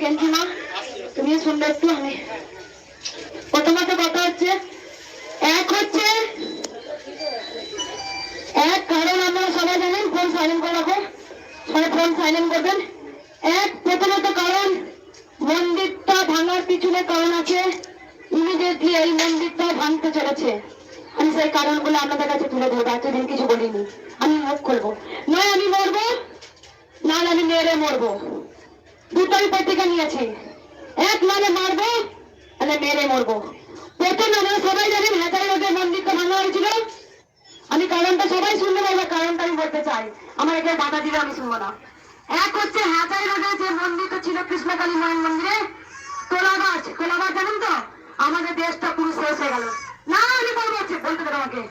কেন্টিনা তুমি শুনলে একটু। আমি প্রথমত কথা হচ্ছে এক কারণ আপনারা সবাই জানেন, ফোন সাইলেন্ট করে রাখো, সবাই ফোন সাইলেন্ট করবেন। প্রথমত কারণ মন্দিরটা ভাঙার পিছনে কারণ আছে, ইমিডিয়েটলি এই মন্দিরটা ভাঙতে চলেছে। আমি সেই কারণগুলো আপনাদের কাছে তুলে ধরবো, এতদিন কিছু বলিনি। আমি মুখ খুলবো, নয় আমি মরবো, না আমি মেরে মরবো, দুটোই পত্রিকা নিয়েছি। মানে মারবো মানে মেরে মরবো। প্রথম আমরা সবাই জানেন হেতারি রোডের মন্দিরটা ভাঙা হয়েছিল। আমি কারণটা সবাই শুনতে পারবো, কারণটা আমি বলতে চাই, আমার এখানে বাধা দিলে আমি শুনবো না। হচ্ছে হেতারি রোডে যে মন্দিরটা ছিল কৃষ্ণকালী মায়ের মন্দিরে, তোলাবাজ জানেন তো? আমাদের দেশটা পুরো শেষ হয়ে গেল। না আমি বলবো, বলতে দেবো আমাকে,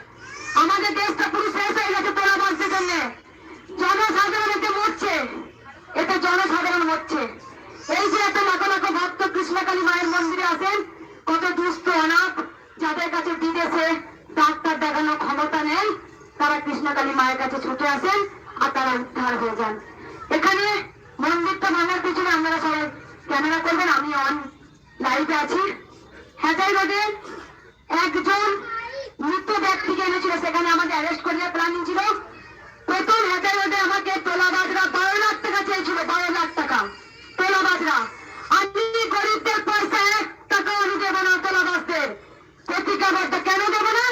আমাদের দেশটা পুরো শেষ হয়ে গেছে তোলাবাজদের জন্য। জনসাধারণ এতে মরছে, এতে জনসাধারণ মরছে। এই যে এত লাখ লাখ ভক্ত কৃষ্ণকালী মায়ের মন্দিরে আসেন, কত দুস্থ অনাথ যাদের কাছে বিদেশে ডাক্তার দেখানোর ক্ষমতা নেই, তারা কৃষ্ণকালী মায়ের কাছে ছুটে আসেন আর তারা উদ্ধার হয়ে যান। এখানে মন্দিরটা ভাঙার পিছনে আপনারা সবাই ক্যামেরা করবেন, আমি অন লাইভে আছি। হেজাই রোডে একজন মৃত ব্যক্তিকে এনেছিল, সেখানে আমাকে অ্যারেস্ট করিয়ে প্ল্যানিং ছিল। প্রথম হেজাই রোডে আমাকে তোলাবাজরা 12 লাখ টাকা চেয়েছিল, 12 লাখ টাকা তোলাবাজরা। আমি গরিবদের পয়সা 1 টাকাও আমি দেবো না তোলাবাজদের। প্রতিজ্ঞাবদ্ধ কেন দেবো না?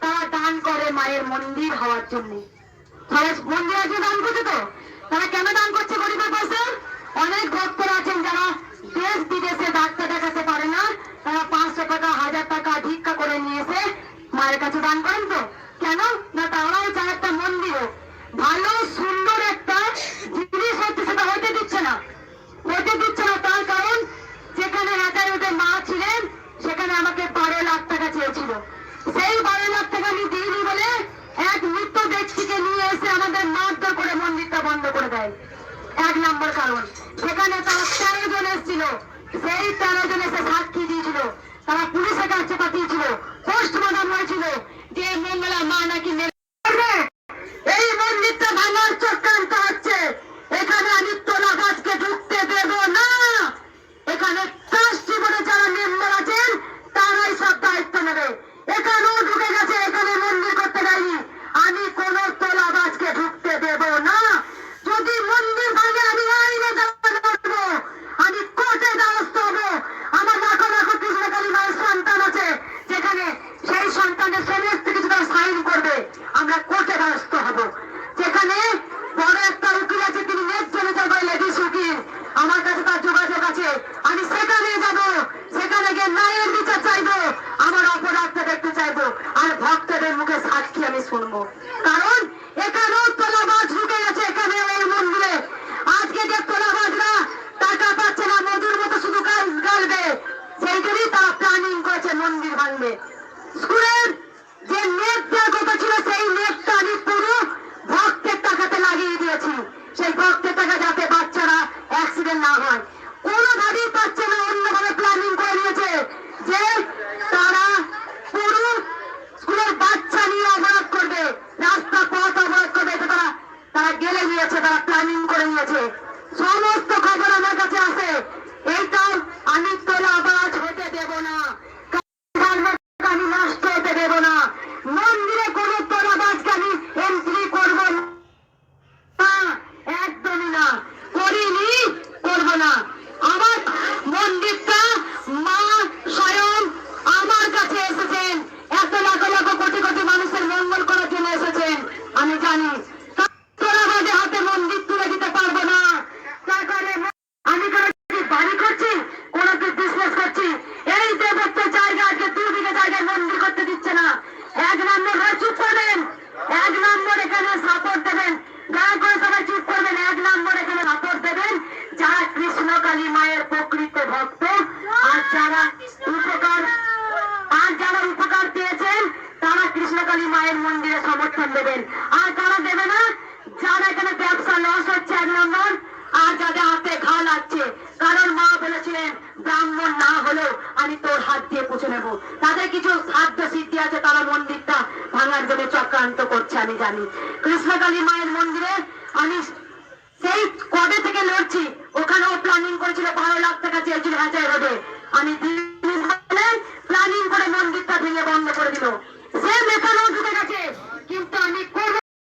তারা দান করে মায়ের মন্দির হওয়ার জন্য। মন্দির আছে দান করছে, তো তারা কেন দান করছে গরিবের পয়সা? অনেক ভক্তরা আছেন যারা দেশ বিদেশে ডাক্তার দেখাতে পারে না, তারা 500 টাকা 1000 টাকা ভিক্ষা করে নিয়ে এসে মায়ের কাছে দান করেন। তো কেন না? তারাও চায় একটা মন্দির ভালো সুন্দর একটা জিনিস হচ্ছে, সেটা হতে দিচ্ছে না। তার কারণ যেখানে হেজারিতে মা ছিলেন সেখানে আমাকে 12 লাখ টাকা চেয়েছিল। সেই 12 লাখ টাকা আমি দিইনি বলে এক মৃত ব্যক্তিকে নিয়ে এসে আমাদের মারধর করে মন্দিরটা বন্ধ করে দেয়। 1 নম্বর কারণ। সেখানে তারা 13 জন এসেছিল, সেই 13 জন এসে সাক্ষী দিয়েছিল, তারা পুলিশের কাছে পাঠিয়েছিল, পোস্টমর্টম হয়েছিল যে মঙ্গলা মা নাকি এই মন্দিরটা ভাঙার চক্রান্ত হচ্ছে। এখানে আমি তোলাবাজকে ঢুকতে দেব না। এখানে ট্রাস্টি বোর্ডে যারা মেম্বার আছেন তারাই সব দায়িত্ব নেবে। এখানেও ঢুকে গেছে, এখানে মন্দির করতে দেয়নি। আমি কোন তোলাবাজকে ঢুকতে দেব না। যদি মন্দির ভাঙে আমি আইনে করবো, আমি কোর্টে দ্বারস্থ হবো। আমার লাখো লাখো কৃষ্ণকালী মায়ের সন্তান আছে, যেখানে সেই সন্তানের সমস্ত কিছু তারা সাইন করবে, আমরা কোর্টে দ্বারস্থ হবো। যেখানে বড় একটা উকিল আছে, তিনি নেট চলে যাবো, লেডিস উকিল, আমার কাছে তার যোগাযোগ আছে, আমি সেখানে যাব, সেখানে গিয়ে ন্যায়ের বিচার চাইবো, আমার অপরাধটা দেখতে চাইবো, আর ভক্তদের মুখে সাক্ষী আমি শুনবো। কারণ এখানেও তোলাবাজ ঢুকে গেছে, এখানে এই মন্দিরে। আজকে যে তোলাবাজরা টাকা পাচ্ছে না, মধুর মতো শুধু গালবে, সেই জন্যই তারা প্ল্যানিং করেছে মন্দির ভাঙবে। স্কুলের যে নেট দেওয়ার কথা ছিল, সেই নেটটা আমি পুরো ভক্তের টাকাতে লাগিয়ে দিয়েছি। সেই ভক্তের টাকা যাতে বাচ্চারা অ্যাক্সিডেন্ট না হয়, কোনোভাবেই পাচ্ছে না। অন্যভাবে প্ল্যানিং করে নিয়েছে যে তারা পুরো স্কুলের বাচ্চা নিয়ে অবরোধ করবে, রাস্তা পথ অবরোধ করবে। এটা তারা গেলে নিয়েছে, তারা প্ল্যানিং করে নিয়েছে। সমস্ত খবর আমার কাছে আছে। এইটাও আমি তোলাবাজ হতে দেব না, আমি নষ্ট হতে দেব না। মন্দিরে কোনো তোলাবাজকে আমি এন্ট্রি করব না, একদমই না, করিনি, করব না। আমার মন্দিরটা মা স্বয়ং আমার কাছে এসেছেন, এত লাখ লাখ কোটি কোটি মানুষের মঙ্গল করার জন্য এসেছেন। আমি জানি তোলাবাজে হাতে মন্দির তুলে দিতে পারবো না। তার কারণে আমি বাড়ি করছি, কোনো বিজনেস করছি, এই দেবত্বের জায়গা আজকে 2 বিঘা জায়গায় মন্দির করতে দিচ্ছে না। 1 নম্বর চুপ করবেন, 1 নম্বর এখানে সাপোর্ট দেবেন, দয়া করে সবাই চুপ করবেন। 1 নম্বর এখানে সাপোর্ট দেবেন যারা কৃষ্ণকালী মায়ের প্রকৃত ভক্ত, আর যারা উপকার পেয়েছেন তারা কৃষ্ণকালী মায়ের মন্দিরে সমর্থন দেবেন। আর যারা দেবে না, যারা এখানে ব্যবসা লস হচ্ছে 1 নম্বর, আর যাদের হাতে ঘা লাগছে, কারণ মা বলেছিলেন ব্রাহ্মণ না হলেও আমি তোর হাত দিয়ে পুছে নেব। তাদের কিছু সাধ্য সিদ্ধি আছে, তারা মন্দিরটা ভাঙার জন্য চক্রান্ত করছে, আমি জানি। কৃষ্ণকালী মায়ের মন্দিরে আমি সেই কবে থেকে লড়ছি, ওখানেও প্ল্যানিং করেছিল 12 লাখ ধরাশায়ী হবে। আমি প্ল্যানিং করে মন্দিরটা ভেঙে বন্ধ করে দিল।